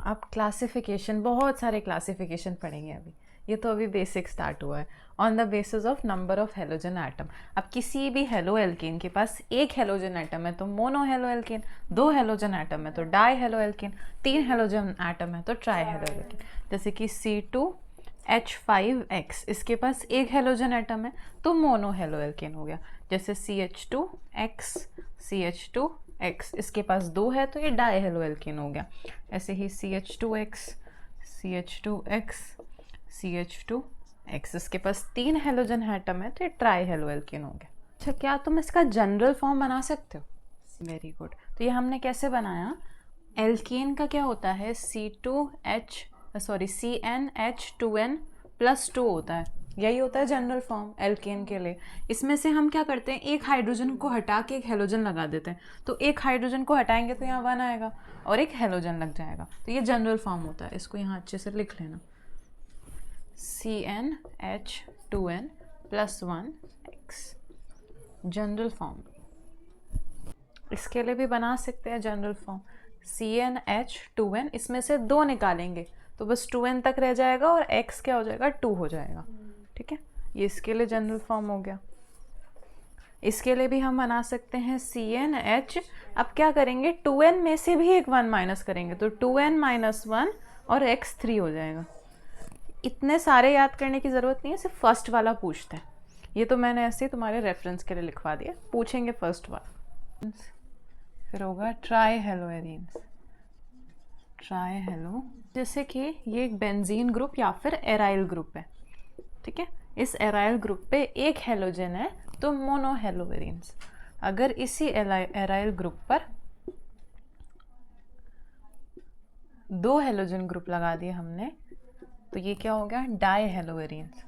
अब क्लासिफिकेशन, बहुत सारे क्लासिफिकेशन पढ़ेंगे अभी, ये तो अभी बेसिक स्टार्ट हुआ है। On the basis of number of halogen atom. अब किसी भी हेलो एल्केन के पास एक हेलोजन एटम है तो मोनो हेलो एल्केन, दो हेलोजन एटम है तो डाई हेलो एल्केन, तीन हेलोजन एटम है तो ट्राई हेलो एल्केन। जैसे कि C2H5X, इसके पास एक हेलोजन एटम है तो मोनो हेलो एल्केन हो गया। जैसे CH2X, CH2X, इसके पास दो है तो ये डाई हेलो एल्केन हो गया। ऐसे ही CH2X, CH2X, CH2X, इसके पास तीन हेलोजन एटम है तो ये ट्राई हेलो एल्केन हो गया। अच्छा, क्या तुम इसका जनरल फॉर्म बना सकते हो? Very good. तो ये हमने कैसे बनाया? एल्केन का क्या होता है, CnH2n+2 होता है, यही होता है जनरल फॉर्म एल्केन के लिए। इसमें से हम क्या करते हैं, एक हाइड्रोजन को हटा के एक हेलोजन लगा देते हैं, तो एक हाइड्रोजन को हटाएंगे तो यहाँ 1 आएगा और एक हेलोजन लग जाएगा, तो ये जनरल फॉर्म होता है। इसको यहाँ अच्छे से लिख लेना, CnH2n+1X, जनरल फॉर्म। इसके लिए भी बना सकते हैं जनरल फॉर्म, CnH2n, इसमें से 2 निकालेंगे तो बस 2n तक रह जाएगा और x क्या हो जाएगा, 2 हो जाएगा। ठीक है, ये इसके लिए जनरल फॉर्म हो गया। इसके लिए भी हम बना सकते हैं CnH, अब क्या करेंगे, 2n में से भी एक 1 माइनस करेंगे तो 2n-1 और x 3 हो जाएगा। इतने सारे याद करने की ज़रूरत नहीं है, सिर्फ फर्स्ट वाला पूछते हैं। ये तो मैंने ऐसे ही तुम्हारे रेफरेंस के लिए लिखवा दिया, पूछेंगे फर्स्ट वाला। फिर होगा try hello arenes, try hello, जैसे कि ये एक बेंजीन ग्रुप या फिर एराइल ग्रुप है। ठीक है, इस एराइल ग्रुप पे एक हेलोजन है तो मोनो हेलो एरीन्स। अगर इसी एराइल ग्रुप पर 2 हेलोजन ग्रुप लगा दिए हमने तो ये क्या हो गया, डाई हेलो एरीन्स।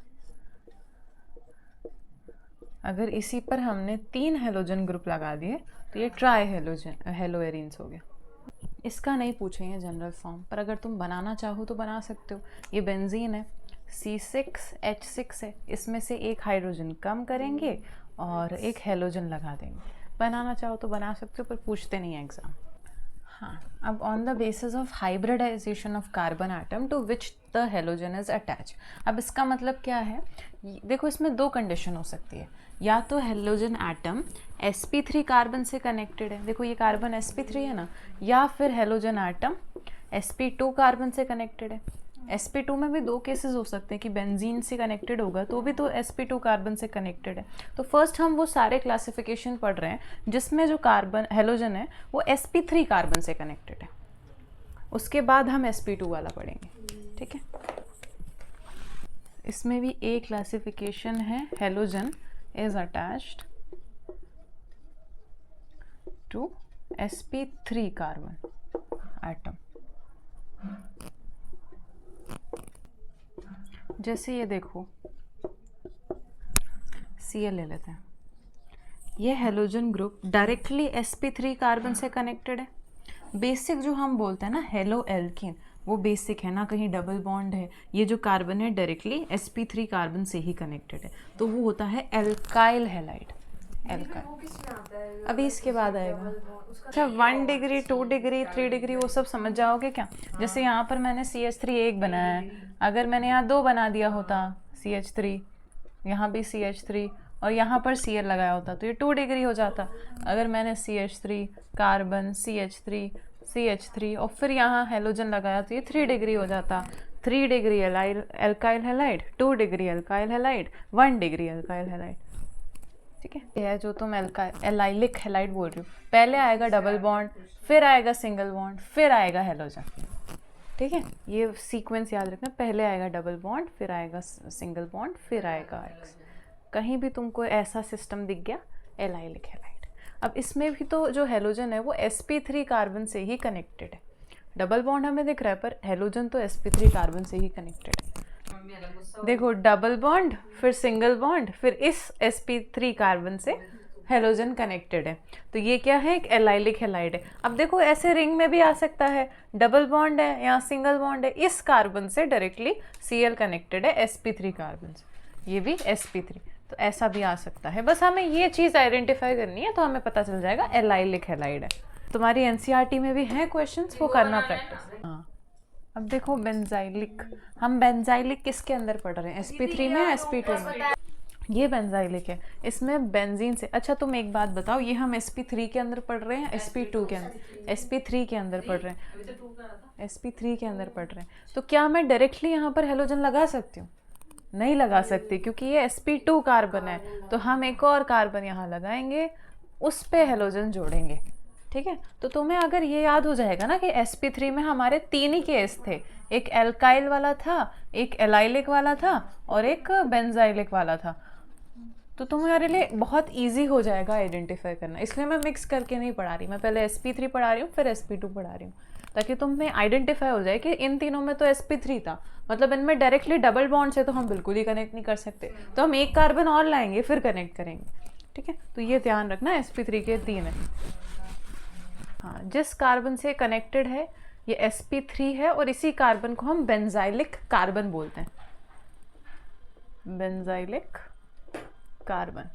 अगर इसी पर हमने 3 हेलोजन ग्रुप लगा दिए तो ये ट्राई हेलो एरीन्स हो गया। इसका नहीं पूछेंगे जनरल फॉर्म, पर अगर तुम बनाना चाहो तो बना सकते हो। ये बेंजीन है, C6H6 है, इसमें से एक हाइड्रोजन कम करेंगे और एक हेलोजन लगा देंगे। बनाना चाहो तो बना सकते हो, पर पूछते नहीं है एग्जाम। हाँ, अब on the basis of hybridization of carbon atom to which the halogen is attach. अब इसका मतलब क्या है, देखो इसमें 2 कंडीशन हो सकती है, या तो हेलोजन एटम sp3 कार्बन से कनेक्टेड है, देखो ये कार्बन sp3 है ना, या फिर हेलोजन एटम sp2 कार्बन से कनेक्टेड है। sp2 में भी 2 केसेस हो सकते हैं कि बेंजीन से कनेक्टेड होगा तो भी तो sp2 कार्बन से कनेक्टेड है। तो फर्स्ट हम वो सारे क्लासिफिकेशन पढ़ रहे हैं जिसमें जो कार्बन हेलोजन है वो sp3 कार्बन से कनेक्टेड है, उसके बाद हम sp2 वाला पढ़ेंगे। ठीक है, इसमें भी एक क्लासिफिकेशन है, halogen is attached to sp3 carbon atom. जैसे ये देखो, Cl ले लेते हैं, ये halogen group directly sp3 carbon से कनेक्टेड है। बेसिक जो हम बोलते हैं ना हेलो एल्केन, वो बेसिक है ना, कहीं डबल बॉन्ड है। ये जो कार्बन है डायरेक्टली sp3 कार्बन से ही कनेक्टेड है, तो वो होता है एल्काइल हैलाइड। एल्काइल अभी इसके बाद आएगा। अच्छा, 1 डिग्री 2 डिग्री 3 डिग्री वो सब समझ जाओगे क्या? जैसे यहाँ पर मैंने CH3 1 बनाया है, अगर मैंने यहाँ 2 बना दिया होता CH3, यहाँ भी CH3 और यहाँ पर Cl लगाया होता तो ये 2 डिग्री हो जाता। अगर मैंने CH3 कार्बन CH3 और फिर यहाँ हेलोजन लगाया तो ये 3 डिग्री हो जाता। 3 degree alkyl halide, 2 degree alkyl halide, 1 degree alkyl halide. ठीक है, ये है जो तुम एलाइलिक हैलाइड बोल रही हो, पहले आएगा डबल बॉन्ड, फिर आएगा सिंगल बॉन्ड, फिर आएगा हेलोजन। ठीक है, ये सीक्वेंस याद रखना, पहले आएगा डबल बॉन्ड, फिर आएगा सिंगल बॉन्ड, फिर आएगा एक्स। कहीं भी तुमको ऐसा सिस्टम दिख गया, एलाइलिक हैलाइड। अब इसमें भी तो जो हेलोजन है वो sp3 कार्बन से ही कनेक्टेड है। डबल बॉन्ड हमें दिख रहा है पर हेलोजन तो sp3 कार्बन से ही कनेक्टेड है। देखो, डबल बॉन्ड, फिर सिंगल बॉन्ड, फिर इस sp3 कार्बन से हेलोजन कनेक्टेड है, तो ये क्या है, एक एलाइलिक हैलाइड है। अब देखो ऐसे रिंग में भी आ सकता है, डबल बॉन्ड है या सिंगल बॉन्ड है, इस कार्बन से डायरेक्टली Cl कनेक्टेड है sp3 कार्बन से, ये भी sp3, तो ऐसा भी आ सकता है। बस हमें ये चीज़ आइडेंटिफाई करनी है तो हमें पता चल जाएगा एलाइलिक हैलाइड है। तुम्हारी NCERT में भी हैं क्वेश्चंस, वो करना प्रैक्टिस। हाँ, अब देखो बेंजाइलिक, हम बेंजाइलिक किसके अंदर पढ़ रहे हैं, sp3 में या sp2 में? ये बेंजाइलिक है, इसमें बेंजीन से। अच्छा तुम एक बात बताओ, ये हम sp3 के अंदर पढ़ रहे हैं sp2 के अंदर? sp3 के अंदर पढ़ रहे हैं, sp3 के अंदर पढ़ रहे हैं। तो क्या मैं डायरेक्टली यहाँ पर हेलोजन लगा सकती हूँ? नहीं लगा सकती, क्योंकि ये sp2 कार्बन है। तो हम एक और कार्बन यहाँ लगाएंगे, उस पे हेलोजन जोड़ेंगे। ठीक है, तो तुम्हें अगर ये याद हो जाएगा ना कि sp3 में हमारे 3 ही केस थे, एक एल्काइल वाला था, एक एलाइलिक वाला था और एक बेंजाइलिक वाला था, तो तुम्हारे लिए बहुत इजी हो जाएगा आइडेंटिफाई करना। इसलिए मैं मिक्स करके नहीं पढ़ा रही, मैं पहले sp3 पढ़ा रही हूँ फिर sp2 पढ़ा रही हूँ, ताकि तुम्हें आइडेंटिफाई हो जाए कि इन तीनों में तो sp3 था, मतलब इनमें डायरेक्टली डबल बॉन्ड से तो हम बिल्कुल ही कनेक्ट नहीं कर सकते, तो हम एक कार्बन और लाएंगे फिर कनेक्ट करेंगे। ठीक है, तो ये ध्यान रखना, sp3 के 3 है। हाँ, जिस कार्बन से कनेक्टेड है ये sp3 है, और इसी कार्बन को हम बेंजाइलिक कार्बन बोलते हैं, बेंजाइलिक कार्बन।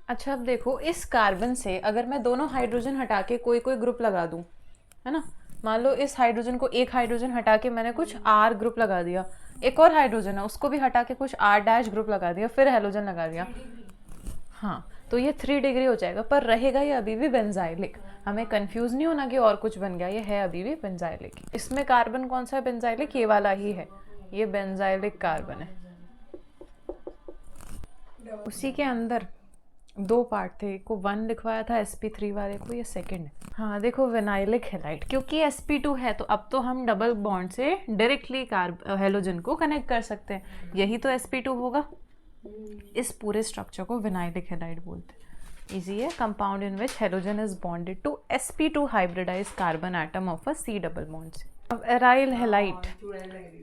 अच्छा अब देखो, इस कार्बन से अगर मैं दोनों हाइड्रोजन हटा के कोई कोई ग्रुप लगा दूं, है ना, मान लो इस हाइड्रोजन को, एक हाइड्रोजन हटा के मैंने कुछ R ग्रुप लगा दिया, एक और हाइड्रोजन है उसको भी हटा के कुछ R' ग्रुप लगा दिया, फिर हेलोजन लगा दिया, हाँ, तो ये 3 डिग्री हो जाएगा, पर रहेगा ये अभी भी बेंजाइलिक। हमें कंफ्यूज नहीं होना कि और कुछ बन गया, ये है अभी भी बेंजाइलिक। इसमें कार्बन कौन सा है बेंजाइलिक? ये वाला ही है, ये बेंजाइलिक कार्बन है। उसी के अंदर 2 पार्ट थे, को 1 लिखवाया था sp3 वाले को, ये सेकंड है। हाँ देखो, विनाइलिक हैलाइड, क्योंकि sp2 है तो अब तो हम डबल बॉन्ड से डायरेक्टली हेलोजन को कनेक्ट कर सकते हैं, यही तो sp2 होगा। इस पूरे स्ट्रक्चर को विनाइलिक हैलाइड बोलते हैं। इजी है, compound in which halogen is bonded to sp2 hybridise carbon atom of a C double bond से। अब एराइल हैलाइड,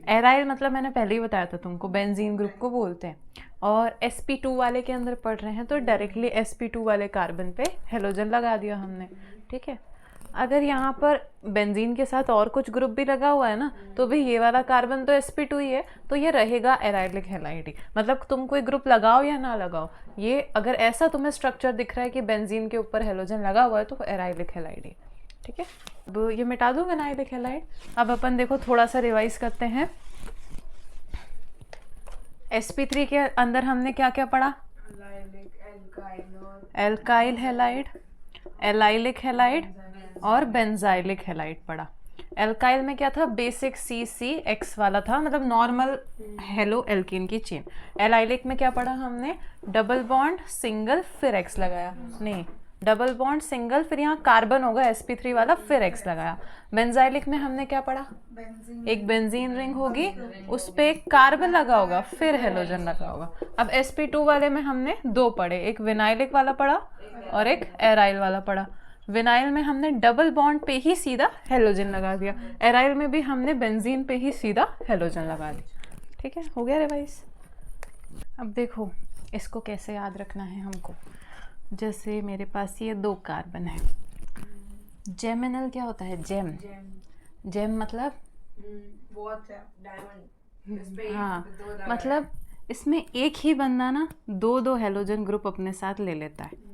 एराइल मतलब मैंने पहले ही बताया था तुमको, बेंजीन ग्रुप को बोलते हैं, और sp2 वाले के अंदर पढ़ रहे हैं तो डायरेक्टली sp2 वाले कार्बन पे हेलोजन लगा दिया हमने। ठीक है, अगर यहाँ पर बेंजीन के साथ और कुछ ग्रुप भी लगा हुआ है ना, तो भी ये वाला कार्बन तो sp2 ही है, तो ये रहेगा एराइलिक हैलाइड ही। मतलब तुम कोई ग्रुप लगाओ या ना लगाओ, ये अगर ऐसा तुम्हें स्ट्रक्चर दिख रहा है कि बेंजीन के ऊपर हेलोजन लगा हुआ है तो एराइलिक हैलाइड ही। ठीक है, अब ये मिटा दो विनाइलिक हैलाइड। अब अपन देखो थोड़ा सा रिवाइज करते हैं, sp3 के अंदर हमने क्या क्या पढ़ा? एल्काइल हैलाइड, एलाइलिक हैलाइड और बेंजाइलिक हैलाइड पढ़ा। एल्काइल में क्या था? बेसिक CCX वाला था, मतलब नॉर्मल हेलो एल्कीन की चेन। एलाइलिक में क्या पढ़ा हमने? डबल बॉन्ड सिंगल फिर X लगाया, नहीं डबल बॉन्ड सिंगल, फिर यहाँ कार्बन होगा sp3 वाला, फिर X लगाया। बेंजाइलिक में हमने क्या पढ़ा? एक बेंजीन रिंग होगी, उस पे एक कार्बन लगा होगा, फिर हेलोजन लगा होगा। अब sp2 वाले में हमने 2 पढ़े, एक विनाइलिक वाला पढ़ा और एक एराइल वाला पढ़ा। विनाइल में हमने डबल बॉन्ड पे ही सीधा हेलोजन लगा दिया, एराइल में भी हमने बेंजीन पे ही सीधा हेलोजन लगा दिया। ठीक है, हो गया रिवाइज। अब देखो इसको कैसे याद रखना है हमको। जैसे मेरे पास ये 2 कार्बन है, जेमिनल क्या होता है? जेम, जेम मतलब हाँ, मतलब इसमें एक ही बंदा ना 2 हेलोजन ग्रुप अपने साथ ले लेता है,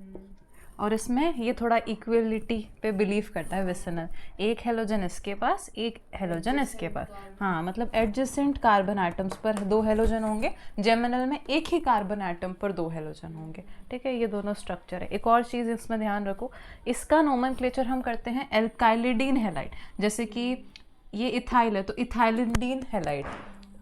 और इसमें ये थोड़ा इक्वलिटी पे बिलीव करता है विसिनल, एक हेलोजन इसके पास, एक हेलोजन इसके पास। हाँ, मतलब एडजेसेंट कार्बन एटम्स पर 2 हेलोजन होंगे, जेमिनल में एक ही कार्बन एटम पर 2 हेलोजन होंगे। ठीक है, ये दोनों स्ट्रक्चर है। एक और चीज़ इसमें ध्यान रखो, इसका नोमेनक्लेचर हम करते हैं एल्काइलिडीन हैलाइड, जैसे कि ये इथाइल है तो इथाइलिडीन हैलाइड,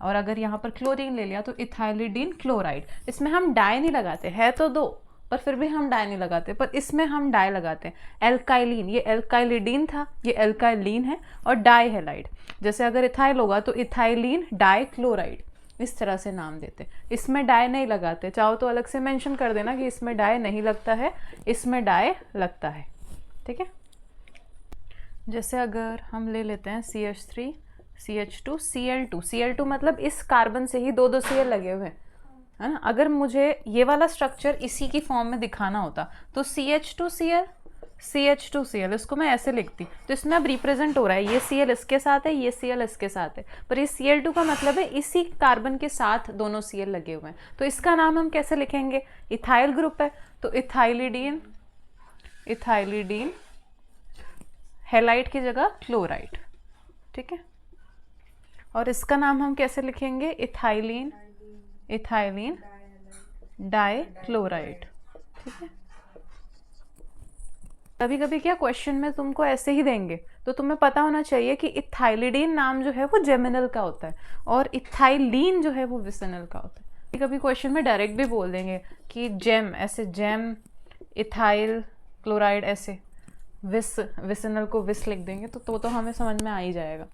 और अगर यहाँ पर क्लोरीन ले लिया तो इथाइलिडीन क्लोराइड। इसमें हम डाई नहीं लगाते, है तो 2 पर फिर भी हम डाई नहीं लगाते, पर इसमें हम डाई लगाते हैं। एल्काइलिन, ये एल्काइलिडीन था, ये एल्काइलिन है, और डाई हैलाइड। जैसे अगर इथाइल होगा तो इथाइलिन डाई क्लोराइड, इस तरह से नाम देते। इसमें डाई नहीं लगाते, चाहो तो अलग से मेंशन कर देना कि इसमें डाई नहीं लगता है, इसमें डाई लगता है। ठीक है, जैसे अगर हम ले लेते हैं CH3 CH2 Cl2, Cl2 मतलब इस कार्बन से ही 2 Cl लगे हुए हैं, है ना। अगर मुझे ये वाला स्ट्रक्चर इसी की फॉर्म में दिखाना होता तो CH2Cl CH2Cl, इसको मैं ऐसे लिखती, तो इसमें अब रिप्रेजेंट हो रहा है ये Cl इसके साथ है, ये Cl इसके साथ है, पर ये Cl2 का मतलब है इसी कार्बन के साथ दोनों Cl लगे हुए हैं, तो इसका नाम हम कैसे लिखेंगे? इथाइल ग्रुप है तो इथाइलिडीन, इथाइलिडीन हैलाइड की जगह क्लोराइड। ठीक है, और इसका नाम हम कैसे लिखेंगे? Ethylene, ethylene dichloride. ठीक है। कभी कभी क्या क्वेश्चन में तुमको ऐसे ही देंगे, तो तुम्हें पता होना चाहिए कि इथाइलिडीन नाम जो है वो जेमिनल का होता है और इथाइलीन जो है वो विसिनल का होता है। कभी क्वेश्चन में डायरेक्ट भी बोल देंगे कि जेम, ऐसे जेम इथाइल क्लोराइड, ऐसे विसिनल को विस लिख देंगे, तो हमें समझ में आ ही जाएगा।